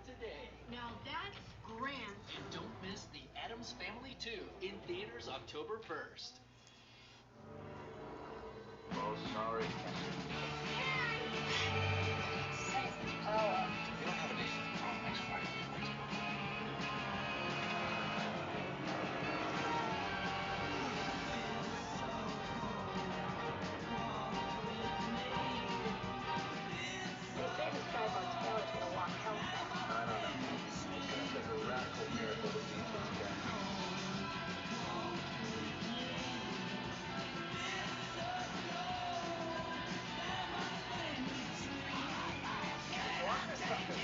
Today. Now that's grand. And don't miss The Addams Family 2 in theaters October 1st. Oh, sorry. Saint power. You don't have a decent phone next Friday. They say the stripe on tail is going to walk health back. I don't know. It's going to take a radical miracle to beat this guy. Walk or sucker?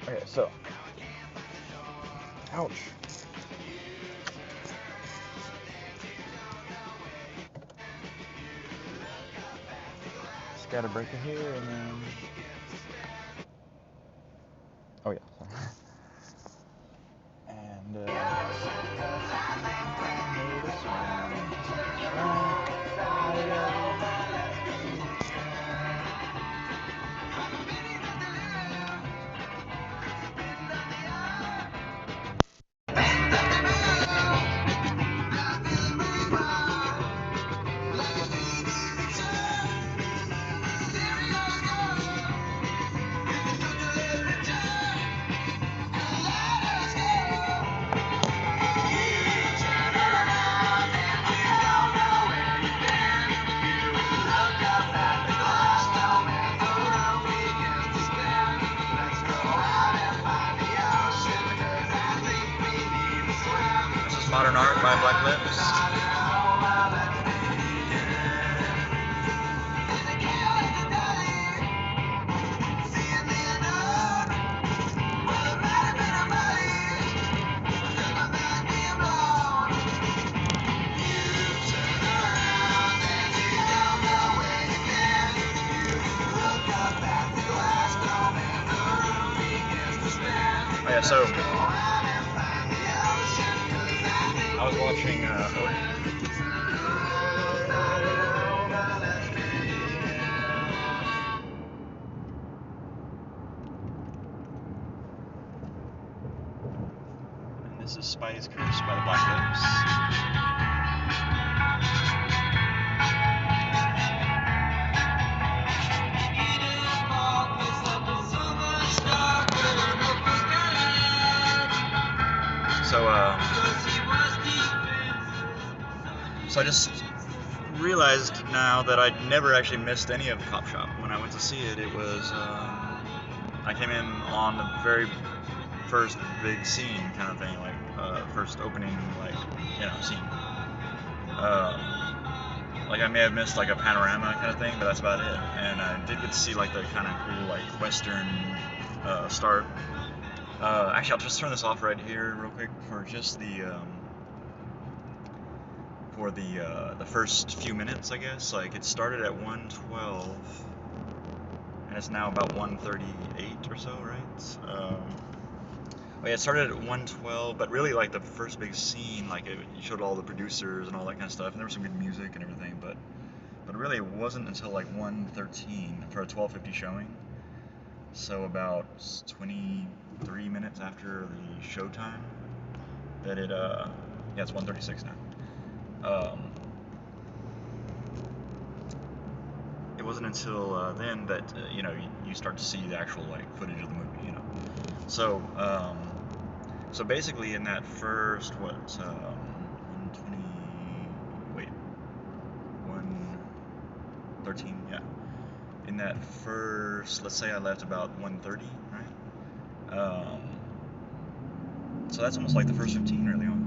Okay, so. Ouch. ScatterBreaker here, and then. Oh, yeah, sorry. And, Modern Art by Black Lips. Oh yeah, so I was watching and this is Spidey's Curse by the Black Lips. So I just realized now that I'd never actually missed any of Cop Shop. When I went to see it, it was I came in on the very first big scene kind of thing, like first opening, like, you know, scene. Like I may have missed like a panorama kind of thing, but that's about it. And I did get to see like the kind of cool like western start. Actually, I'll just turn this off right here real quick for just the first few minutes, I guess. Like it started at 1:12 and it's now about 1:38 or so, right? Oh yeah, it started at 1:12, but really like the first big scene, like it showed all the producers and all that kind of stuff, and there was some good music and everything, but really it wasn't until like 1:13 for a 12:50 showing. So about 23 minutes after the showtime that it yeah, it's 1:36 now. It wasn't until then that you know, you start to see the actual like footage of the movie, you know. So so basically in that first 1:13, yeah. In that first, let's say I left about 1:30, right? So that's almost like the first 15 really on.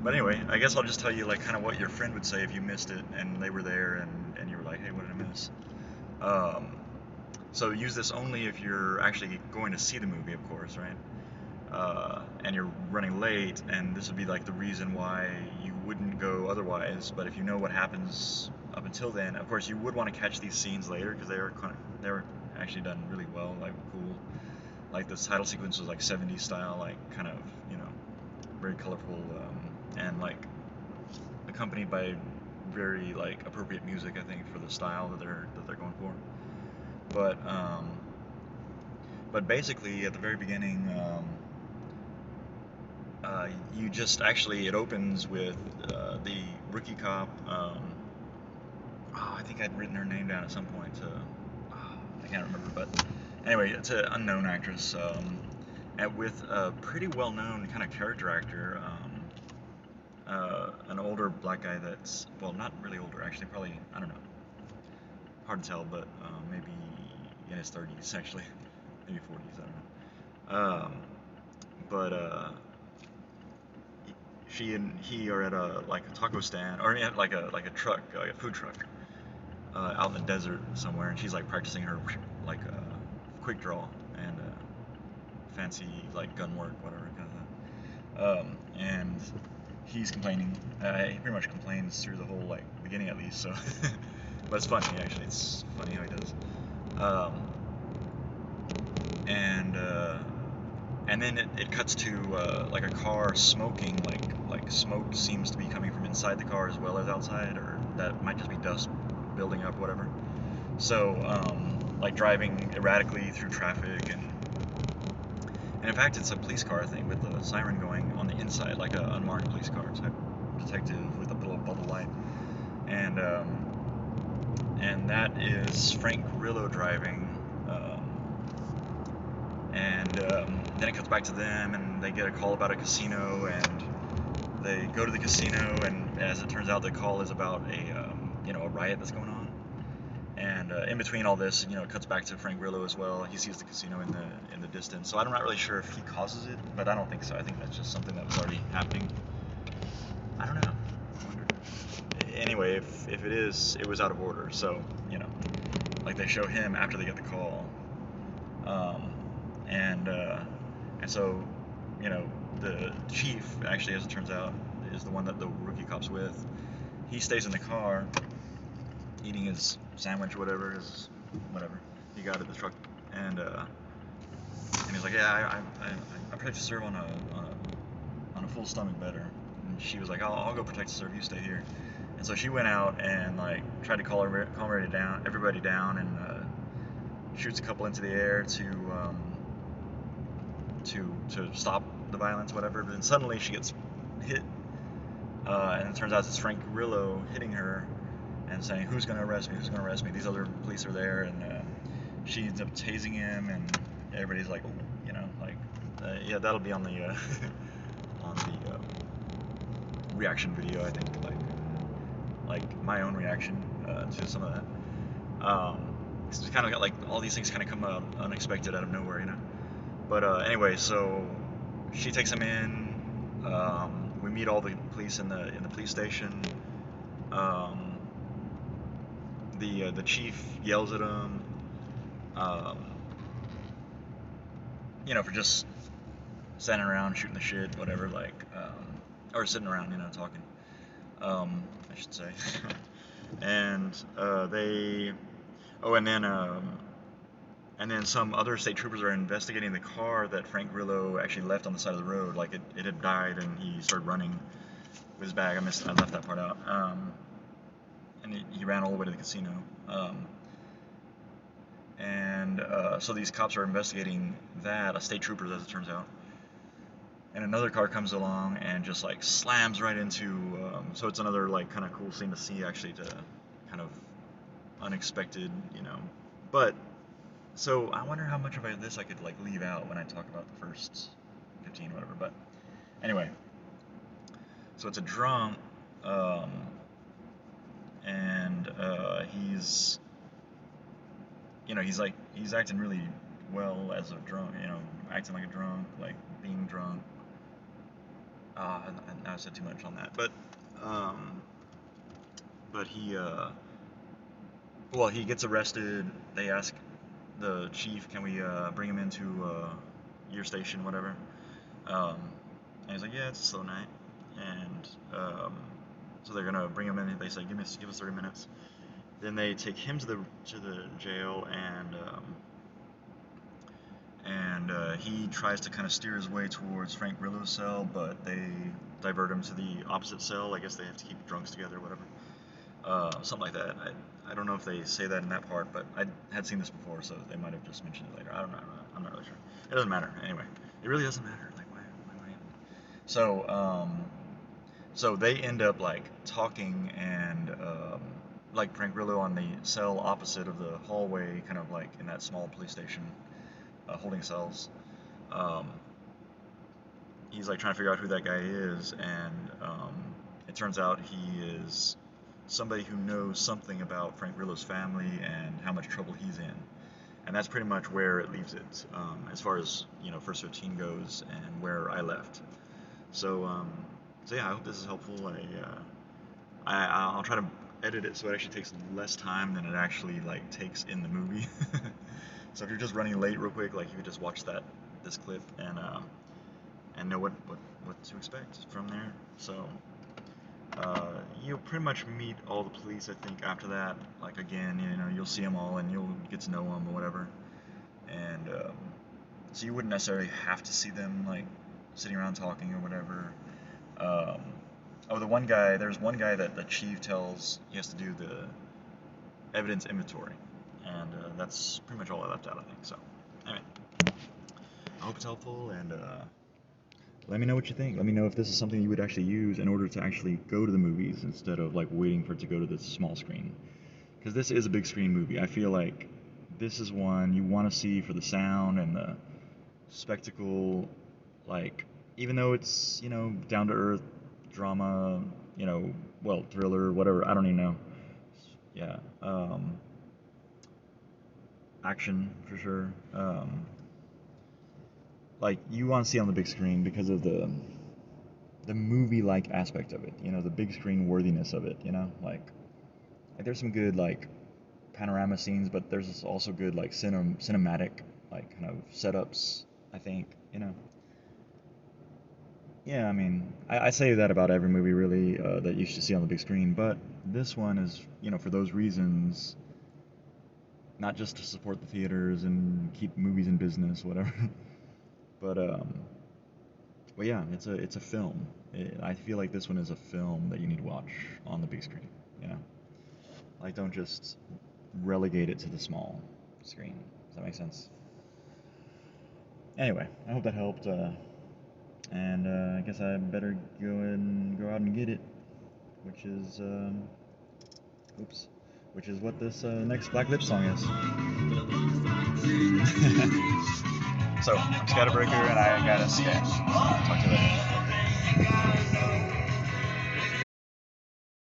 But anyway, I guess I'll just tell you like kind of what your friend would say if you missed it and they were there and you were like, hey, what did I miss? So use this only if you're actually going to see the movie, of course, right? And you're running late, and this would be like the reason why you wouldn't go otherwise. But if you know what happens up until then, of course, you would want to catch these scenes later because they were actually done really well, like cool. Like the title sequence was like 70s style, like kind of, you know, very colorful, and like accompanied by very like appropriate music, I think, for the style that they're going for. But basically at the very beginning, you just actually, it opens with the rookie cop. I think I'd written her name down at some point. I can't remember, but anyway, it's an unknown actress, and with a pretty well-known kind of character actor, an older black guy that's, well, not really older, actually, probably, I don't know, hard to tell, but maybe in his 30s, actually, maybe 40s, I don't know. But she and he are at a taco stand, or at like a truck, like a food truck, out in the desert somewhere, and she's like practicing her like quick draw and fancy like gun work, whatever kind of thing. And he's complaining. He pretty much complains through the whole like beginning at least. So, but it's funny actually. It's funny how he does. And then it cuts to like a car smoking, like smoke seems to be coming from inside the car as well as outside, or that might just be dust building up, whatever. So like driving erratically through traffic, and in fact it's a police car, I think, with the siren going on the inside, like an unmarked police car type detective with a little bubble light, and that is Frank Grillo driving. Then it cuts back to them, and they get a call about a casino, and they go to the casino, and as it turns out, the call is about a riot that's going on, and And in between all this, it cuts back to Frank Grillo as well. He sees the casino in the distance. So I'm not really sure if he causes it, but I don't think so. I think that's just something that was already happening. I don't know. I wonder. Anyway, if it is, it was out of order. So like they show him after they get the call, and so the chief, actually, as it turns out, is the one that the rookie cop's with. He stays in the car eating his sandwich, whatever he got at the truck, and he's like, yeah, I protect to serve on a full stomach better. And she was like, I'll go protect to serve, you stay here. And so she went out and like tried to calm everybody down, and shoots a couple into the air to stop the violence, whatever. But then suddenly she gets hit, and it turns out it's Frank Grillo hitting her and saying, "Who's gonna arrest me? Who's gonna arrest me?" These other police are there, and she ends up tasing him, and everybody's like, yeah, that'll be on the on the reaction video, I think, like my own reaction to some of that. It's kind of got like all these things kind of come out unexpected out of nowhere, But anyway, so she takes him in. We meet all the police in the police station. The chief yells at him, for just standing around shooting the shit, whatever, or sitting around, talking. I should say. And and then some other state troopers are investigating the car that Frank Grillo actually left on the side of the road. Like it had died, and he started running with his bag. I left that part out. And he ran all the way to the casino. So these cops are investigating that, state troopers, as it turns out. And another car comes along and just like slams right into. So it's another kind of cool scene to see, actually, to kind of unexpected, But so I wonder how much of this I could leave out when I talk about the first 15, whatever. But anyway, so it's a drunk, and he's he's acting really well as a drunk, acting like a drunk, like being drunk. I said too much on that, but he gets arrested. They ask the chief, can we bring him into your station, whatever. And he's like, yeah, it's a slow night. And so they're gonna bring him in. They say, give us 30 minutes. Then they take him to the jail, and he tries to kind of steer his way towards Frank Grillo's cell, but they divert him to the opposite cell. I guess they have to keep drunks together, whatever. Something like that. I don't know if they say that in that part, but I had seen this before, so they might have just mentioned it later. I don't know. I'm not really sure. It doesn't matter. Anyway, it really doesn't matter. So they end up talking, and Frank Grillo on the cell opposite of the hallway, kind of in that small police station, holding cells. He's trying to figure out who that guy is, and it turns out he is somebody who knows something about Frank Grillo's family and how much trouble he's in. And that's pretty much where it leaves it, as far as first 15 goes, and where I left. So yeah, I hope this is helpful. I'll try to edit it so it actually takes less time than it actually takes in the movie. So if you're just running late real quick, you could just watch this clip and know what to expect from there. So you'll pretty much meet all the police, I think, after that. Again, you'll see them all and you'll get to know them or whatever. And so you wouldn't necessarily have to see them sitting around talking or whatever. There's one guy that the chief tells he has to do the evidence inventory, and that's pretty much all I left out, I think. So anyway, I hope it's helpful, and let me know what you think. Let me know if this is something you would actually use in order to actually go to the movies instead of waiting for it to go to the small screen, because this is a big screen movie. I feel like this is one you want to see for the sound and the spectacle, even though it's down to earth drama, thriller, whatever, I don't even know. Yeah. action for sure. Like you want to see it on the big screen because of the movie-like aspect of it. You know, the big screen worthiness of it. You know, like there's some good like panorama scenes, but there's also good like cinematic like kind of setups. I think, you know. Yeah, I mean, I say that about every movie really that you should see on the big screen, but this one is, you know, for those reasons, not just to support the theaters and keep movies in business, whatever, but yeah, it's a film. I feel like this one is a film that you need to watch on the big screen, you know? Like, don't just relegate it to the small screen. Does that make sense? Anyway, I hope that helped. And I guess I better go out and get it, which is which is what this next Black Lip song is. So I'm ScatterBreaker, and I gotta scat. Talk to you later.